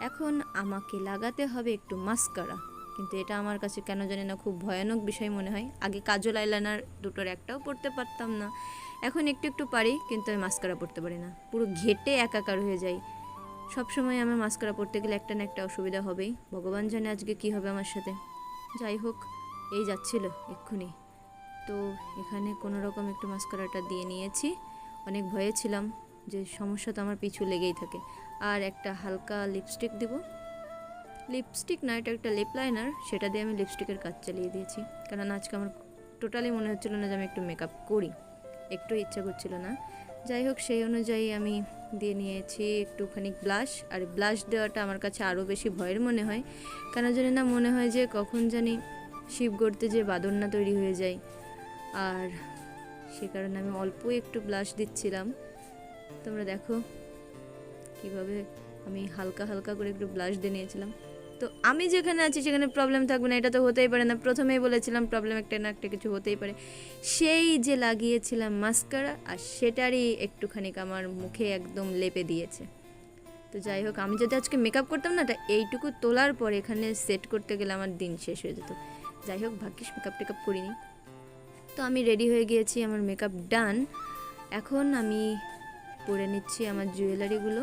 এখন আমাকে লাগাতে হবে একটু মাস্কারা, কিন্তু এটা আমার কাছে কেন জানি না খুব ভয়ানক বিষয় মনে হয়। আগে কাজল আইলাইনার দুটোর একটাও পড়তে পারতাম না, এখন একটু একটু পারি, কিন্তু আমি মাস্কারা পড়তে পারি না, পুরো ঘেটে একাকার হয়ে যাই। সবসময় আমার মাস্কারা পড়তে গেলে একটা না একটা অসুবিধা হবেই, ভগবান জানে আজকে কি হবে আমার সাথে। যাই হোক, এই যাচ্ছিল এক্ষুনি, তো এখানে কোনো রকম একটু মাস্কারাটা দিয়ে নিয়েছি। অনেক ভয়ে ছিলাম যে সমস্যা তো আমার পিছু লেগেই থাকে। আর একটা হালকা লিপস্টিক দেব, লিপস্টিক না, এটা একটা লিপ লাইনার, সেটা দিয়ে আমি লিপস্টিকের কাজ চালিয়ে দিয়েছি, কারণ আজকে আমার টোটালি মনে হচ্ছিল না যে আমি একটু মেকআপ করি, একটু ইচ্ছা করছিল না। যাই হোক, সেই অনুযায়ী আমি দিয়ে নিয়েছি একটুখানি ব্লাশ। আর ব্লাশ দেওয়াটা আমার কাছে আরও বেশি ভয়ের মনে হয়, কেন জানি না মনে হয় যে কখন জানি শিব গড়তে যে বাদর না তৈরি হয়ে যায়, আর সে কারণে আমি অল্প একটু ব্লাশ দিচ্ছিলাম। তোমরা দেখো কিভাবে আমি হালকা হালকা করে একটু ব্লাশ দিয়ে নিয়েছিলাম। তো আমি যেখানে আছি সেখানে প্রবলেম থাকবে না, এটা তো হতেই পারে না, প্রথমেই বলেছিলাম প্রবলেম একটা না একটা কিছু হতেই পারে। সেই যে লাগিয়েছিলাম মাস্কারা, আর সেটারই একটুখানি আমার মুখে একদম লেপে দিয়েছে। তো যাই হোক, আমি যদি আজকে মেকআপ করতাম না, এইটুকু তোলার পর এখানে সেট করতে গেলে আমার দিন শেষ হয়ে যেত। যাই হোক, ভাগ্যিস মেকআপ টেকআপ করিনি। তো আমি রেডি হয়ে গিয়েছি, আমার মেকআপ ডান। এখন আমি পরে নিচ্ছি আমার জুয়েলারিগুলো।